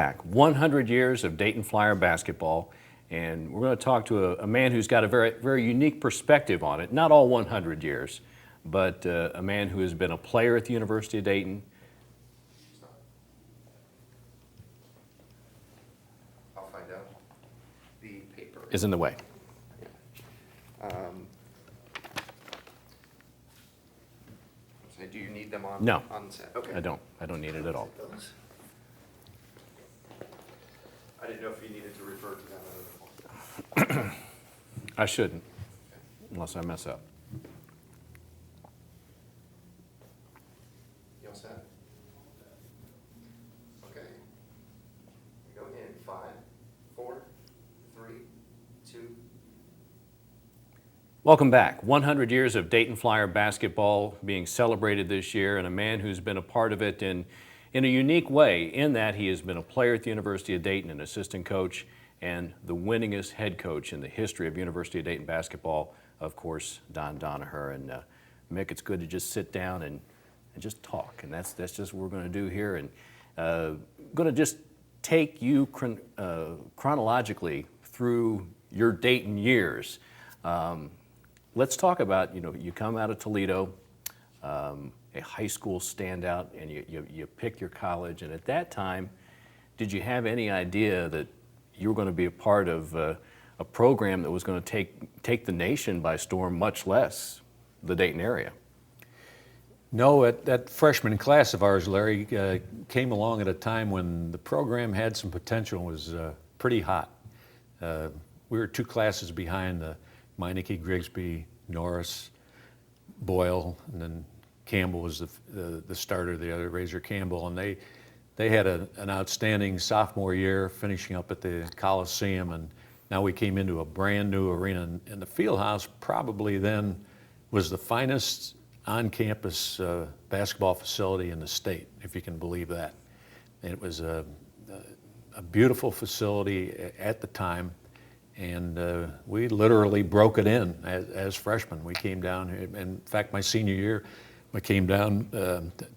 Back 100 years of Dayton Flyer basketball, and we're going to talk to a man who's got a very unique perspective on it. Not all 100 years, but a man who has been a player at the University of Dayton. I'll find out. The paper Is in the way. So do you need them on? No. On set? Okay. I don't need it at all. I didn't know if you needed to refer to them. I shouldn't, unless I mess up. You all set? Okay. We go in 5, 4, 3, 2. Welcome back. 100 years of Dayton Flyer basketball being celebrated this year, and a man who's been a part of it in a unique way, in that he has been a player at the University of Dayton, an assistant coach, and the winningest head coach in the history of University of Dayton basketball, of course, Donoher. And Mick, it's good to just sit down and just talk, and that's just what we're going to do here. And going to just take you chronologically through your Dayton years. Let's talk about, you come out of Toledo, a high school standout, and you pick your college. And at that time, did you have any idea that you were going to be a part of a program that was going to take the nation by storm, much less the Dayton area? No, that freshman class of ours, Larry, came along at a time when the program had some potential and was pretty hot. We were 2 classes behind the Meineke, Grigsby, Norris, Boyle, and then Campbell was the starter, the other Razor Campbell, and they had an outstanding sophomore year, finishing up at the Coliseum, and now we came into a brand new arena, and the Fieldhouse probably then was the finest on-campus basketball facility in the state, if you can believe that. And it was a beautiful facility at the time, and we literally broke it in as freshmen. We came down, in fact, my senior year, I came down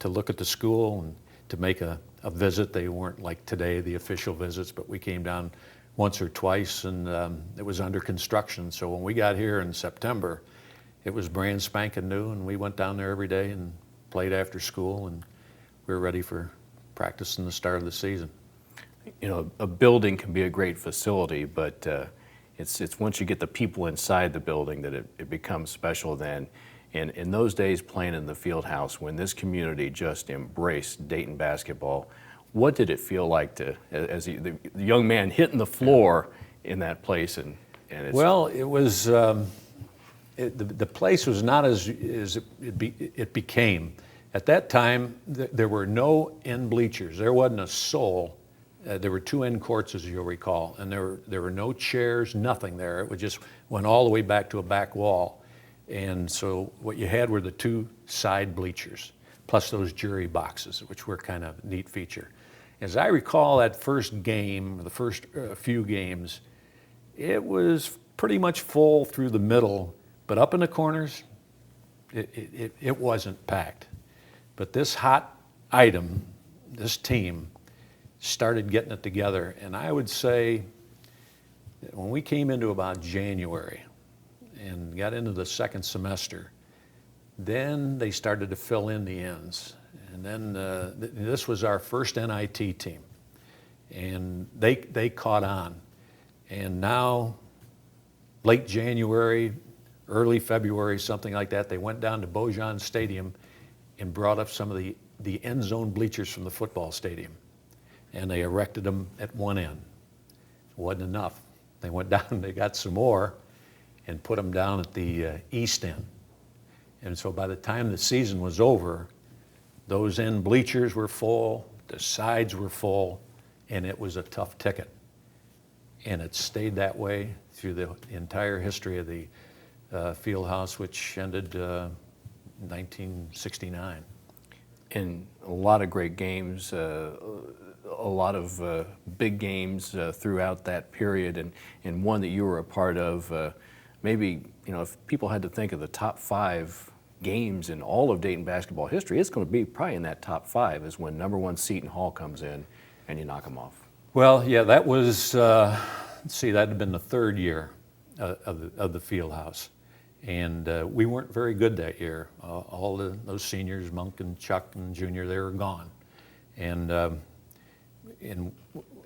to look at the school and to make a visit. They weren't like today, the official visits, but we came down once or twice, and it was under construction. So when we got here in September, it was brand spanking new, and we went down there every day and played after school, and we were ready for practice in the start of the season. A building can be a great facility, but it's once you get the people inside the building that it becomes special then. And in those days, playing in the Fieldhouse, when this community just embraced Dayton basketball, what did it feel like as the young man hitting the floor in that place? Well, it was the place was not as it became. At that time, there were no end bleachers. There wasn't a soul. There were 2 end courts, as you'll recall, and there were no chairs, nothing there. It just went all the way back to a back wall. And so what you had were the 2 side bleachers, plus those jury boxes, which were kind of a neat feature. As I recall that first game, the first few games, it was pretty much full through the middle, but up in the corners, it wasn't packed. But this hot item, this team, started getting it together. And I would say that when we came into about January, and got into the second semester, then they started to fill in the ends. And then this was our first NIT team. And they caught on. And now, late January, early February, something like that, they went down to Beaujean Stadium and brought up some of the end zone bleachers from the football stadium. And they erected them at one end. It wasn't enough. They went down, they got some more, and put them down at the east end. And so by the time the season was over, those end bleachers were full, the sides were full, and it was a tough ticket. And it stayed that way through the entire history of the Fieldhouse, which ended 1969. And a lot of great games, a lot of big games throughout that period, and one that you were a part of. Maybe, if people had to think of the top 5 games in all of Dayton basketball history, it's going to be probably in that top 5 is when #1 Seton Hall comes in and you knock them off. Well, yeah, that was, let's see, that had been the third year of the field house. And we weren't very good that year. All those seniors, Monk and Chuck and Junior, they were gone. And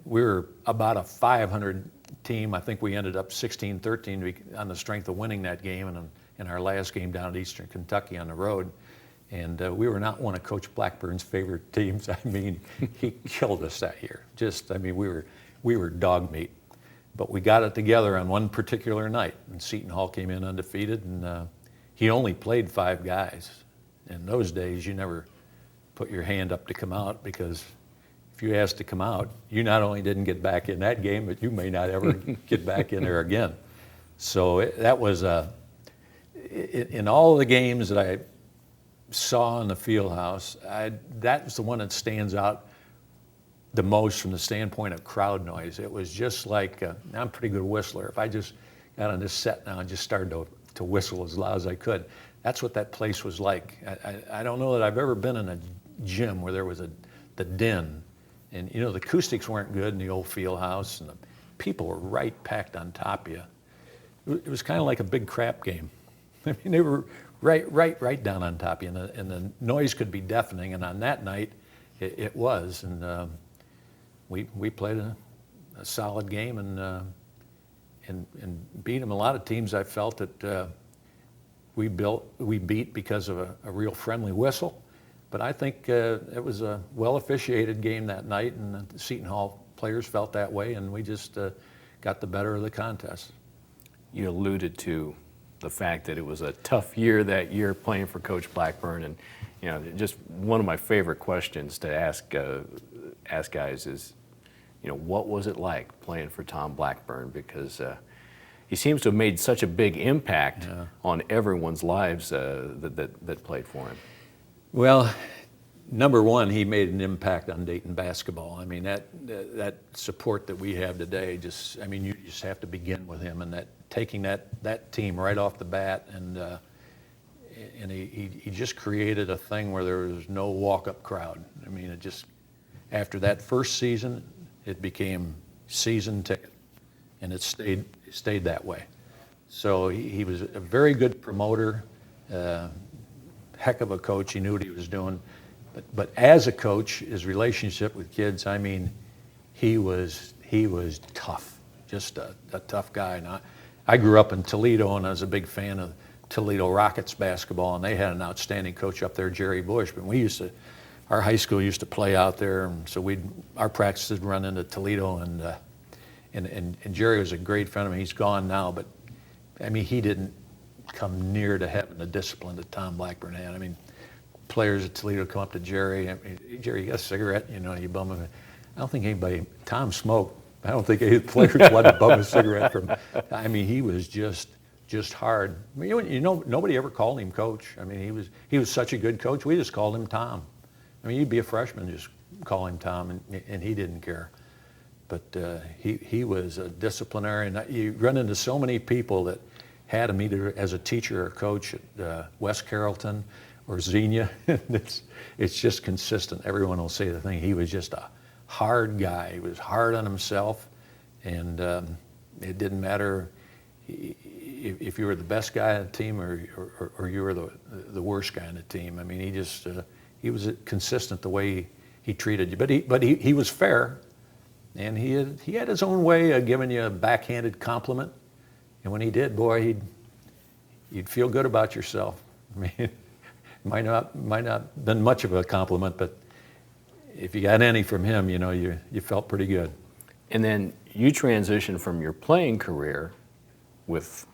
we were about a 500 team. I think we ended up 16-13 on the strength of winning that game and in our last game down at Eastern Kentucky on the road. And we were not one of Coach Blackburn's favorite teams. I mean, he killed us that year. We were dog meat. But we got it together on one particular night, and Seton Hall came in undefeated, and he only played 5 guys. In those days, you never put your hand up to come out, because if you asked to come out, you not only didn't get back in that game, but you may not ever get back in there again. So that was, in all the games that I saw in the field house, that's the one that stands out the most from the standpoint of crowd noise. It was just like, I'm a pretty good whistler. If I just got on this set now and just started to whistle as loud as I could, that's what that place was like. I don't know that I've ever been in a gym where there was the din. And you know, the acoustics weren't good in the old field house, and the people were right packed on top of you. It was kind of like a big crap game. I mean, they were right down on top of you, and the noise could be deafening. And on that night, it was. And we played a solid game and beat them. A lot of teams I felt that we beat because of a real friendly whistle. But I think it was a well-officiated game that night, and the Seton Hall players felt that way, and we just got the better of the contest. You alluded to the fact that it was a tough year that year playing for Coach Blackburn, and you know, just one of my favorite questions to ask guys is, you know, what was it like playing for Tom Blackburn? Because he seems to have made such a big impact on everyone's lives that played for him. Well, number one, he made an impact on Dayton basketball. I mean, that support that we have today, you just have to begin with him, and taking that team right off the bat, and he just created a thing where there was no walk-up crowd. I mean, after that first season, it became season ticket, and it stayed that way. So he was a very good promoter, heck of a coach. He knew what he was doing. But as a coach, his relationship with kids, I mean, he was tough, just a tough guy. And I grew up in Toledo, and I was a big fan of Toledo Rockets basketball, and they had an outstanding coach up there, Jerry Bush. But our high school used to play out there, and so our practices would run into Toledo, and Jerry was a great friend of mine. He's gone now, but I mean, he didn't come near to having the discipline that Tom Blackburn had. I mean, players at Toledo come up to Jerry. I mean, hey, Jerry, you got a cigarette? You know, you bum him. I don't think Tom smoked. I don't think any players wanted to bum a cigarette from him. I mean, he was just hard. I mean, you know, nobody ever called him coach. I mean, he was such a good coach. We just called him Tom. I mean, you'd be a freshman, just call him Tom, and he didn't care. But he was a disciplinarian. You run into so many people that had him either as a teacher or coach at West Carrollton or Xenia. It's just consistent. Everyone will say the thing. He was just a hard guy. He was hard on himself, and it didn't matter if you were the best guy on the team or you were the worst guy on the team. I mean, he was consistent the way he treated you. But he was fair, and he had his own way of giving you a backhanded compliment. And when he did, boy, you'd feel good about yourself. I mean, it might not been much of a compliment, but if you got any from him, you know, you felt pretty good. And then you transitioned from your playing career with.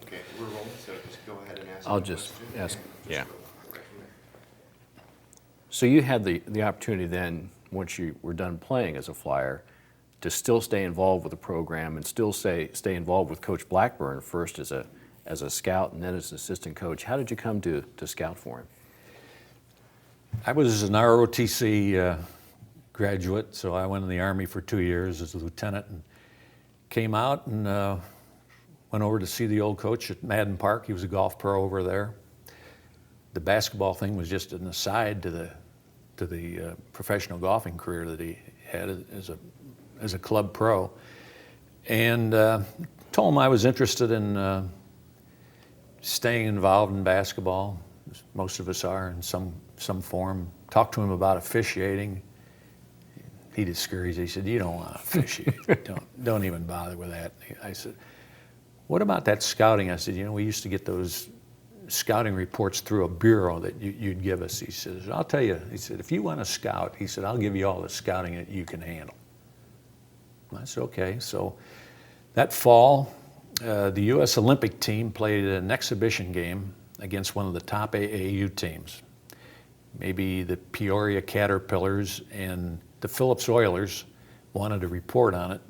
Okay, we're rolling, so just go ahead and ask. I'll just ask. Yeah. So you had the opportunity then, once you were done playing as a Flyer, to still stay involved with the program and still stay involved with Coach Blackburn, first as a scout and then as an assistant coach. How did you come to scout for him? I was an ROTC graduate, so I went in the Army for 2 years as a lieutenant and came out and went over to see the old coach at Madden Park. He was a golf pro over there. The basketball thing was just an aside to the professional golfing career that he had as a club pro, and told him I was interested in staying involved in basketball. Most of us are in some form. Talked to him about officiating. He discouraged. He said, "You don't want to officiate. don't even bother with that." I said, "What about that scouting?" I said, "We used to get those scouting reports through a bureau that you'd give us." He says, "I'll tell you." He said, "If you want to scout," he said, "I'll give you all the scouting that you can handle." I said, "Okay." So that fall, the U.S. Olympic team played an exhibition game against one of the top AAU teams. Maybe the Peoria Caterpillars and the Phillips Oilers wanted to report on it.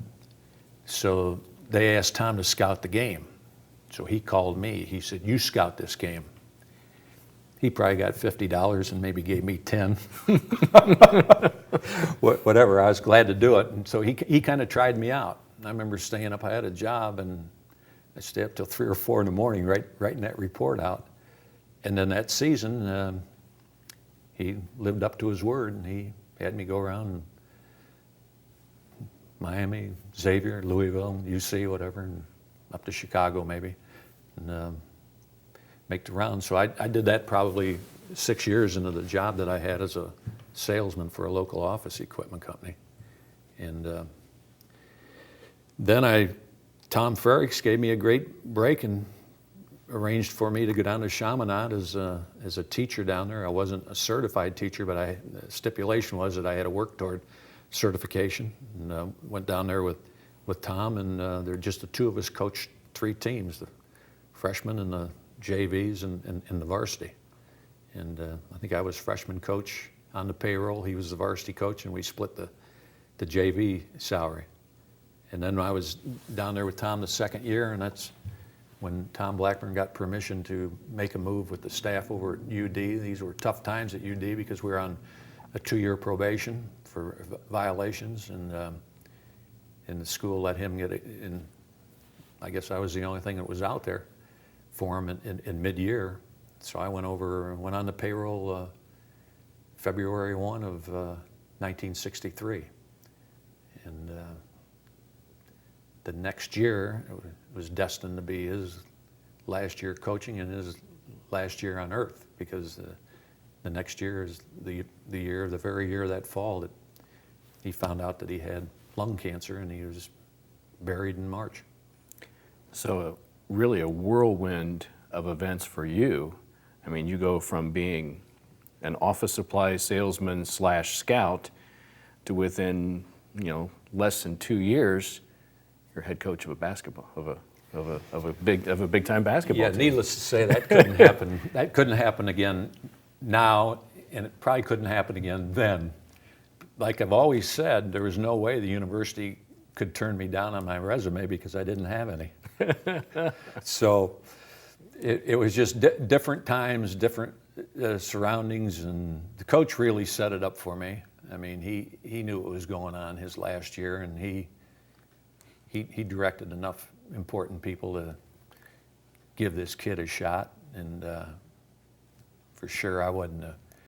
So they asked Tom to scout the game. So he called me. He said, "You scout this game." He probably got $50 and maybe gave me 10. Whatever, I was glad to do it. And so he kind of tried me out. I remember staying up, I had a job, and I stayed up till 3 or 4 in the morning writing that report out. And then that season, he lived up to his word, and he had me go around Miami, Xavier, Louisville, UC, whatever, and up to Chicago maybe, and make the rounds. So I did that probably 6 years into the job that I had as a salesman for a local office equipment company. And then Tom Frericks gave me a great break and arranged for me to go down to Chaminade as a teacher down there. I wasn't a certified teacher, but the stipulation was that I had to work toward certification. And went down there with Tom, and there just the two of us coached 3 teams, the freshmen and the JVs and the varsity. And I think I was freshman coach on the payroll. He was the varsity coach, and we split the JV salary. And then I was down there with Tom the second year, and that's when Tom Blackburn got permission to make a move with the staff over at UD. These were tough times at UD because we were on a 2-year probation for violations, and the school let him get it in. I guess I was the only thing that was out there for him in mid-year. So I went on the payroll February 1 of 1963. And the next year, it was destined to be his last year coaching and his last year on earth, because the next year is the very year that fall that he found out that he had lung cancer, and he was buried in March. So really a whirlwind of events for you. I mean, you go from being an office supply salesman / scout to within, less than 2 years, you're head coach of a basketball of a big time basketball team. Needless to say, that couldn't happen. That couldn't happen again now, and it probably couldn't happen again then. Like I've always said, there was no way the university could turn me down on my resume because I didn't have any. So it was just different times, different surroundings, and the coach really set it up for me. I mean, he knew what was going on his last year, and he directed enough important people to give this kid a shot, and for sure I wasn't